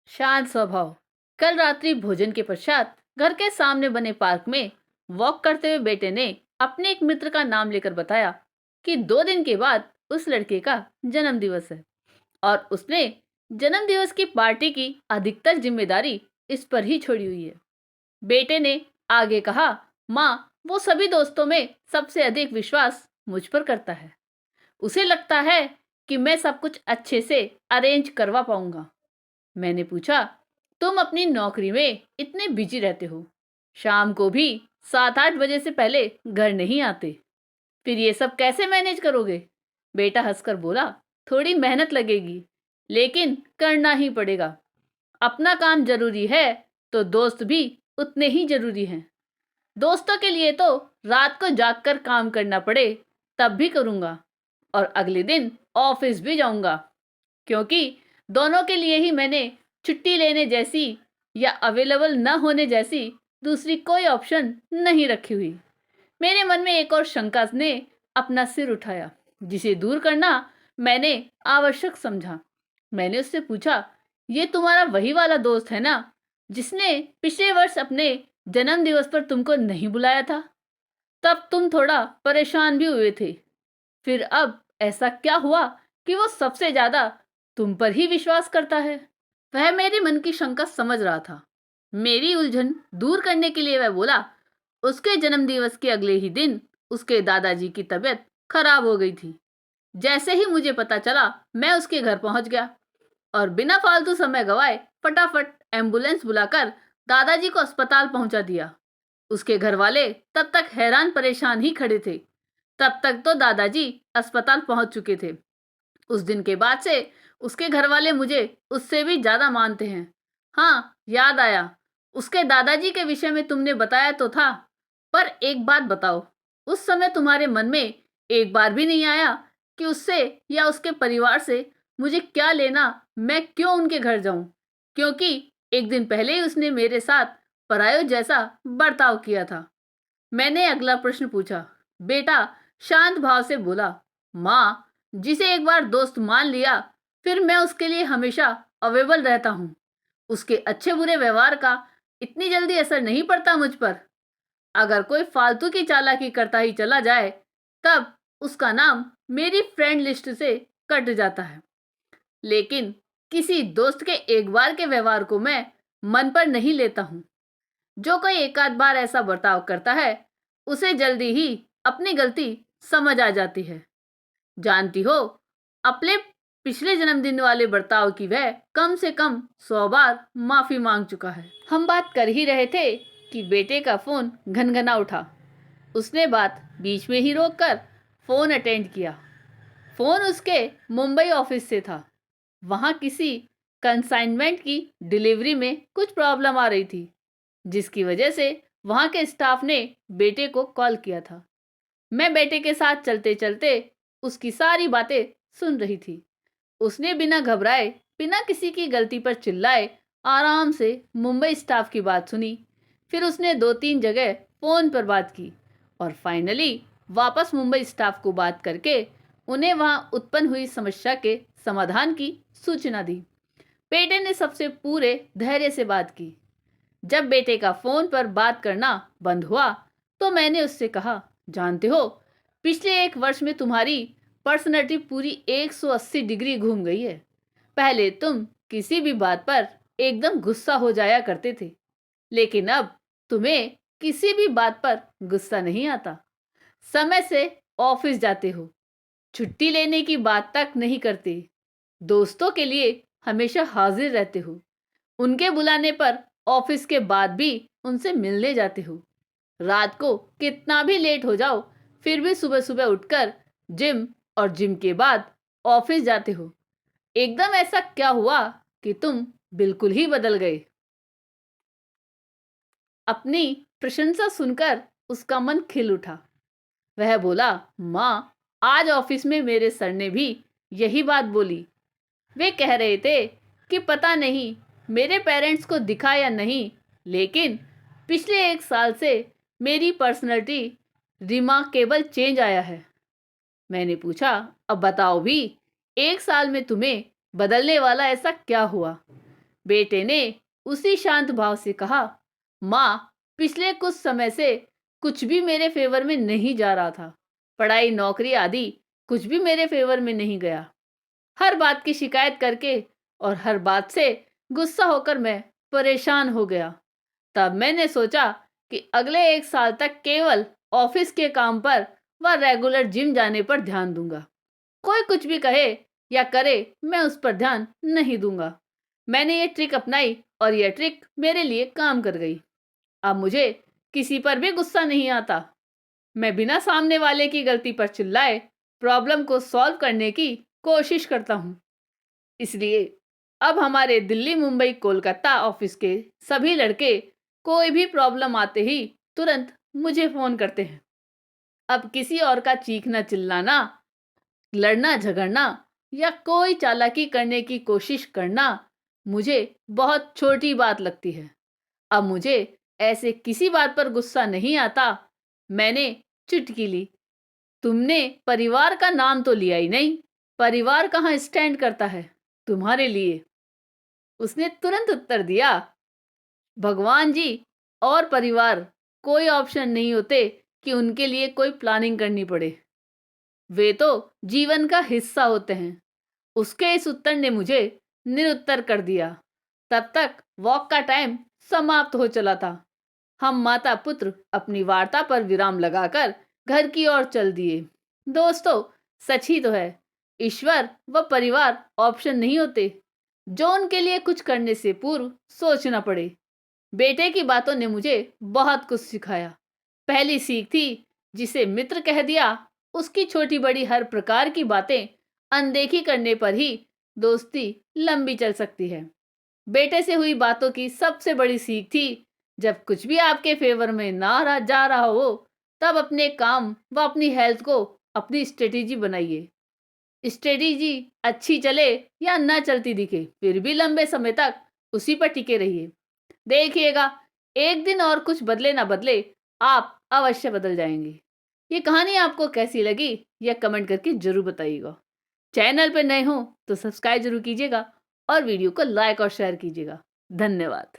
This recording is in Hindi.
शांत स्वभाव। कल रात्रि भोजन के पश्चात घर के सामने बने पार्क में वॉक करते हुए बेटे ने अपने एक मित्र का नाम लेकर बताया कि 2 दिन के बाद उस लड़के का जन्म दिवस है और उसने जन्म दिवस की पार्टी की अधिकतर जिम्मेदारी इस पर ही छोड़ी हुई है। बेटे ने आगे कहा, माँ, वो सभी दोस्तों में सबसे अधिक विश्वास मुझ पर करता है। उसे लगता है कि मैं सब कुछ अच्छे से अरेंज करवा पाऊंगा। मैंने पूछा, तुम अपनी नौकरी में इतने बिजी रहते हो, शाम को भी 7-8 बजे से पहले घर नहीं आते, फिर ये सब कैसे मैनेज करोगे? बेटा हंसकर बोला, थोड़ी मेहनत लगेगी, लेकिन करना ही पड़ेगा। अपना काम जरूरी है तो दोस्त भी उतने ही जरूरी हैं। दोस्तों के लिए तो रात को जागकर काम करना पड़े तब भी करूंगा, और अगले दिन ऑफिस भी जाऊंगा, क्योंकि दोनों के लिए ही मैंने छुट्टी लेने जैसी या अवेलेबल न होने जैसी दूसरी कोई ऑप्शन नहीं रखी हुई। मेरे मन में एक और शंका ने अपना सिर उठाया, जिसे दूर करना मैंने आवश्यक समझा। मैंने उससे पूछा, ये तुम्हारा वही वाला दोस्त है ना, जिसने पिछले वर्ष अपने जन्म दिवस पर तुमको नहीं बुलाया था? तब तुम थोड़ा परेशान भी हुए थे, फिर अब ऐसा क्या हुआ कि वो सबसे ज्यादा तुम पर ही विश्वास करता है? वह मेरे मन की शंका समझ रहा था। मेरी उलझन दूर करने के लिए वह बोला, उसके जन्मदिवस के अगले ही दिन उसके दादाजी की तबीयत खराब हो गई थी। जैसे ही मुझे पता चला, मैं उसके घर पहुंच गया और बिना फालतू समय गवाए फटाफट एम्बुलेंस बुलाकर दादाजी को अस्पताल पहुंचा दिया। उसके घर वाले तब तक हैरान परेशान ही खड़े थे। तब तक तो दादाजी अस्पताल पहुंच चुके थे। उस दिन के बाद से उसके घर वाले मुझे उससे भी ज्यादा मानते हैं। हाँ, याद आया, उसके दादाजी के विषय में तुमने बताया तो था, पर एक बात बताओ, उस समय तुम्हारे मन में एक बार भी नहीं आया कि उससे या उसके परिवार से मुझे क्या लेना, मैं क्यों उनके घर जाऊं? क्योंकि एक दिन पहले ही उसने मेरे साथ परायो जैसा बर्ताव किया था। मैंने अगला प्रश्न पूछा। बेटा शांत भाव से बोला, माँ, जिसे एक बार दोस्त मान लिया, फिर मैं उसके लिए हमेशा अवेलेबल रहता हूँ। उसके अच्छे बुरे व्यवहार का इतनी जल्दी असर नहीं पड़ता मुझ पर। अगर कोई फालतू की चालाकी करता ही चला जाए, तब उसका नाम मेरी फ्रेंड लिस्ट से कट जाता है। लेकिन किसी दोस्त के एक बार के व्यवहार को मैं मन पर नहीं लेता हूँ। जो कोई एक आध बार ऐसा बर्ताव करता है, उसे जल्दी ही अपनी गलती समझ आ जाती है। जानती हो, अपने पिछले जन्मदिन वाले बर्ताव की वह कम से कम 100 बार माफी मांग चुका है। हम बात कर ही रहे थे कि बेटे का फोन घनघना उठा। उसने बात बीच में ही रोककर फोन अटेंड किया। फोन उसके मुंबई ऑफिस से था। वहां किसी कंसाइनमेंट की डिलीवरी में कुछ प्रॉब्लम आ रही थी, जिसकी वजह से वहां के स्टाफ ने बेटे को कॉल किया था। मैं बेटे के साथ चलते चलते उसकी सारी बातें सुन रही थी। उसने बिना घबराए, बिना किसी की गलती पर चिल्लाए, आराम से मुंबई स्टाफ की बात सुनी। फिर उसने 2-3 जगह फोन पर बात की और फाइनली वापस मुंबई स्टाफ को बात करके उन्हें वहां उत्पन्न हुई समस्या के समाधान की सूचना दी। बेटे ने सबसे पूरे धैर्य से बात की। जब बेटे का फोन पर बात करना बंद हुआ, तो मैंने उससे कहा, जानते हो, पिछले 1 वर्ष में तुम्हारी पर्सनैलिटी पूरी 180 डिग्री घूम गई है। पहले तुम किसी भी बात पर एकदम गुस्सा हो जाया करते थे, लेकिन अब तुम्हें किसी भी बात पर गुस्सा नहीं आता। समय से ऑफिस जाते हो, छुट्टी लेने की बात तक नहीं करते, दोस्तों के लिए हमेशा हाजिर रहते हो, उनके बुलाने पर ऑफिस के बाद भी उनसे मिलने जाते हो। रात को कितना भी लेट हो जाओ, फिर भी सुबह सुबह उठकर जिम और जिम के बाद ऑफिस जाते हो। एकदम ऐसा क्या हुआ कि तुम बिल्कुल ही बदल गए? अपनी प्रशंसा सुनकर उसका मन खिल उठा। वह बोला, माँ, आज ऑफिस में मेरे सर ने भी यही बात बोली। वे कह रहे थे कि पता नहीं मेरे पेरेंट्स को दिखा या नहीं, लेकिन पिछले 1 साल से मेरी पर्सनैलिटी रिमार्केबल चेंज आया है। मैंने पूछा, अब बताओ भी, 1 साल में तुम्हें बदलने वाला ऐसा क्या हुआ? बेटे ने उसी शांत भाव से कहा, माँ, पिछले कुछ समय से कुछ भी मेरे फेवर में नहीं जा रहा था। पढ़ाई, नौकरी आदि कुछ भी मेरे फेवर में नहीं गया। हर बात की शिकायत करके और हर बात से गुस्सा होकर मैं परेशान हो गया। तब मैंने सोचा कि अगले 1 साल तक केवल ऑफिस के काम पर व रेगुलर जिम जाने पर ध्यान दूंगा। कोई कुछ भी कहे या करे, मैं उस पर ध्यान नहीं दूंगा। मैंने ये ट्रिक अपनाई और यह ट्रिक मेरे लिए काम कर गई। अब मुझे किसी पर भी गुस्सा नहीं आता। मैं बिना सामने वाले की गलती पर चिल्लाए प्रॉब्लम को सॉल्व करने की कोशिश करता हूँ। इसलिए अब हमारे दिल्ली, मुंबई, कोलकाता ऑफिस के सभी लड़के कोई भी प्रॉब्लम आते ही तुरंत मुझे फोन करते हैं। अब किसी और का चीखना चिल्लाना, लड़ना झगड़ना या कोई चालाकी करने की कोशिश करना मुझे बहुत छोटी बात लगती है। अब मुझे ऐसे किसी बात पर गुस्सा नहीं आता। मैंने चुटकी ली, तुमने परिवार का नाम तो लिया ही नहीं। परिवार कहाँ स्टैंड करता है तुम्हारे लिए? उसने तुरंत उत्तर दिया, भगवान जी और परिवार कोई ऑप्शन नहीं होते कि उनके लिए कोई प्लानिंग करनी पड़े। वे तो जीवन का हिस्सा होते हैं। उसके इस उत्तर ने मुझे निरुत्तर कर दिया। तब तक वॉक का टाइम समाप्त हो चला था। हम माता पुत्र अपनी वार्ता पर विराम लगाकर घर की ओर चल दिए। दोस्तों, सच ही तो है, ईश्वर व परिवार ऑप्शन नहीं होते जो उनके लिए कुछ करने से पूर्व सोचना पड़े। बेटे की बातों ने मुझे बहुत कुछ सिखाया। पहली सीख थी, जिसे मित्र कह दिया उसकी छोटी बड़ी हर प्रकार की बातें अनदेखी करने पर ही दोस्ती लंबी चल सकती है। बेटे से हुई बातों की सबसे बड़ी सीख थी, जब कुछ भी आपके फेवर में जा रहा हो, तब अपने काम व अपनी हेल्थ को अपनी स्ट्रेटेजी बनाइए। स्ट्रेटेजी अच्छी चले या ना चलती दिखे, फिर भी लंबे समय तक उसी पर टिके रहिए। देखिएगा, एक दिन और कुछ बदले ना बदले, आप अवश्य बदल जाएंगे। ये कहानी आपको कैसी लगी, यह कमेंट करके जरूर बताइएगा। चैनल पर नए हो तो सब्सक्राइब जरूर कीजिएगा और वीडियो को लाइक और शेयर कीजिएगा। धन्यवाद।